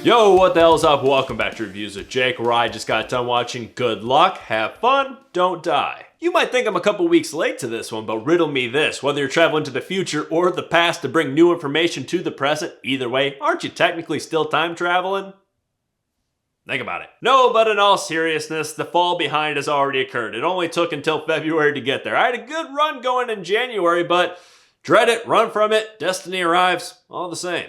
Yo, what the hell's up? Welcome back to Reviews with Jake, where I just got done watching Good Luck, Have Fun, Don't Die. You might think I'm a couple weeks late to this one, but riddle me this. Whether you're traveling to the future or the past to bring new information to the present, either way, aren't you technically still time traveling? Think about it. No, but in all seriousness, the fall behind has already occurred. It only took until February to get there. I had a good run going in January, but dread it, run from it, destiny arrives, all the same.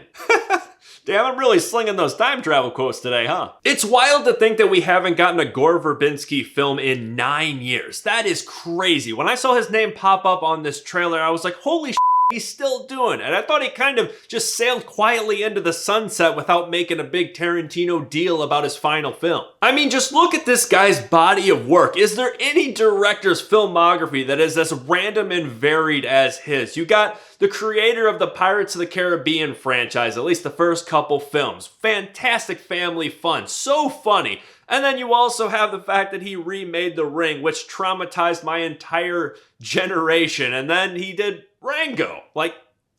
Damn, I'm really slinging those time travel quotes today, huh? It's wild to think that we haven't gotten a Gore Verbinski film in 9 years. That is crazy. When I saw his name pop up on this trailer, I was like, holy shit, he's still doing it. And I thought he kind of just sailed quietly into the sunset without making a big Tarantino deal about his final film. I mean, just look at this guy's body of work. Is there any director's filmography that is as random and varied as his? You got the creator of the Pirates of the Caribbean franchise, at least the first couple films. Fantastic family fun, so funny. And then you also have the fact that he remade The Ring, which traumatized my entire generation. And then he did Rango. Like,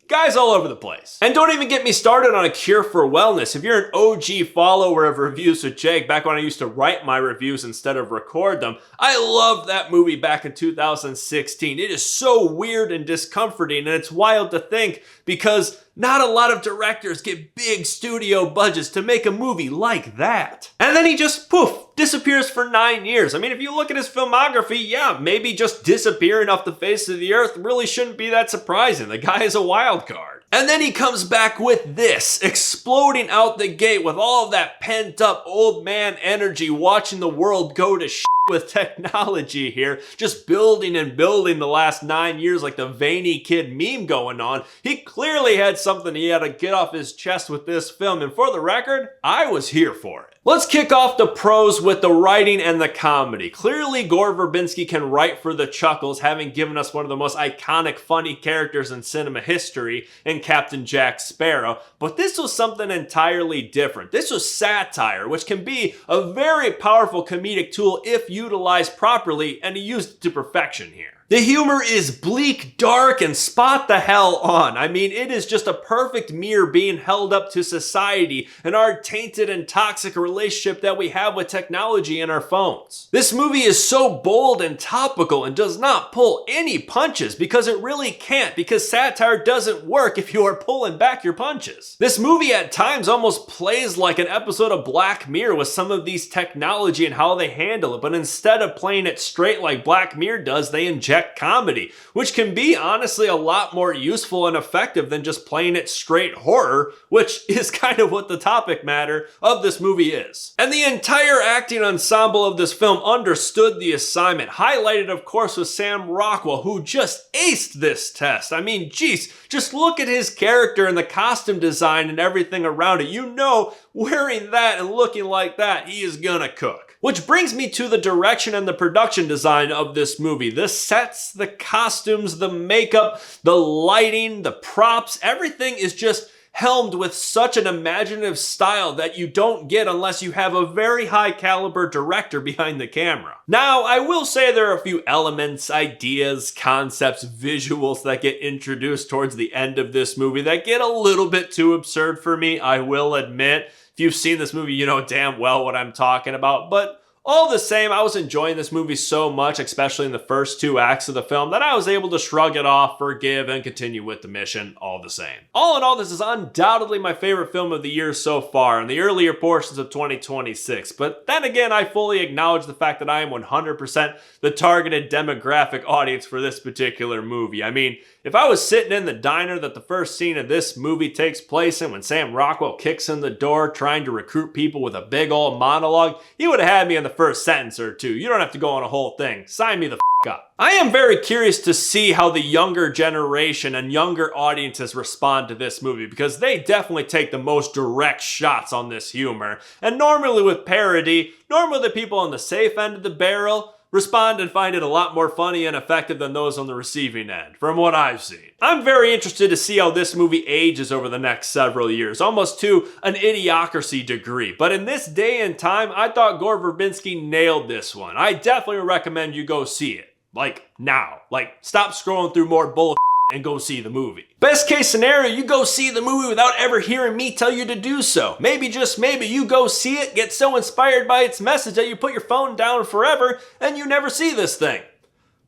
guys all over the place. And don't even get me started on A Cure for Wellness. If you're an OG follower of Reviews with Jake, back when I used to write my reviews instead of record them, I loved that movie back in 2016. It is so weird and discomforting, and it's wild to think because not a lot of directors get big studio budgets to make a movie like that. And then he just, poof, disappears for 9 years. I mean, if you look at his filmography, yeah, maybe just disappearing off the face of the earth really shouldn't be that surprising. The guy is a wild card. And then he comes back with this, exploding out the gate with all of that pent up old man energy, watching the world go to shit with technology here, just building and building the last 9 years like the veiny kid meme going on. He clearly had something he had to get off his chest with this film, and for the record, I was here for it. Let's kick off the pros with the writing and the comedy. Clearly, Gore Verbinski can write for the chuckles, having given us one of the most iconic, funny characters in cinema history in Captain Jack Sparrow, but this was something entirely different. This was satire, which can be a very powerful comedic tool if utilized properly, and he used it to perfection here. The humor is bleak, dark, and spot the hell on. I mean, it is just a perfect mirror being held up to society and our tainted and toxic relationship that we have with technology and our phones. This movie is so bold and topical and does not pull any punches because it really can't, because satire doesn't work if you are pulling back your punches. This movie at times almost plays like an episode of Black Mirror with some of these technology and how they handle it, but instead of playing it straight like Black Mirror does, they inject comedy, which can be honestly a lot more useful and effective than just playing it straight horror, which is kind of what the topic matter of this movie is. And the entire acting ensemble of this film understood the assignment, highlighted of course with Sam Rockwell, who just aced this test. I mean, geez, just look at his character and the costume design and everything around it. You know, wearing that and looking like that, he is gonna cook. Which brings me to the direction and the production design of this movie. The sets, the costumes, the makeup, the lighting, the props, everything is just helmed with such an imaginative style that you don't get unless you have a very high caliber director behind the camera. Now, I will say there are a few elements, ideas, concepts, visuals that get introduced towards the end of this movie that get a little bit too absurd for me, I will admit. If you've seen this movie, you know damn well what I'm talking about, but all the same, I was enjoying this movie so much, especially in the first 2 acts of the film, that I was able to shrug it off, forgive, and continue with the mission all the same. All in all, this is undoubtedly my favorite film of the year so far, in the earlier portions of 2026. But then again, I fully acknowledge the fact that I am 100% the targeted demographic audience for this particular movie. I mean, if I was sitting in the diner that the first scene of this movie takes place in, when Sam Rockwell kicks in the door trying to recruit people with a big old monologue, he would have had me in the first sentence or two. You don't have to go on a whole thing. Sign me the up. I am very curious to see how the younger generation and younger audiences respond to this movie, because they definitely take the most direct shots on this humor. And normally with parody, normally the people on the safe end of the barrel respond and find it a lot more funny and effective than those on the receiving end, from what I've seen. I'm very interested to see how this movie ages over the next several years, almost to an idiocracy degree. But in this day and time, I thought Gore Verbinski nailed this one. I definitely recommend you go see it. Like, now. Like, stop scrolling through more bull and go see the movie. Best case scenario, you go see the movie without ever hearing me tell you to do so. Maybe, just maybe, you go see it, get so inspired by its message that you put your phone down forever and you never see this thing.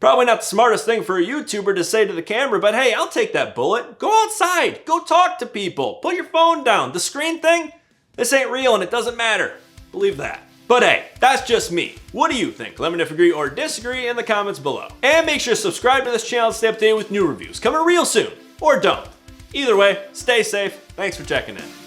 Probably not the smartest thing for a YouTuber to say to the camera, but hey, I'll take that bullet. Go outside, go talk to people, put your phone down. The screen thing, this ain't real and it doesn't matter. Believe that. But hey, that's just me. What do you think? Let me know if you agree or disagree in the comments below. And make sure to subscribe to this channel to stay updated with new reviews coming real soon, or don't. Either way, stay safe. Thanks for checking in.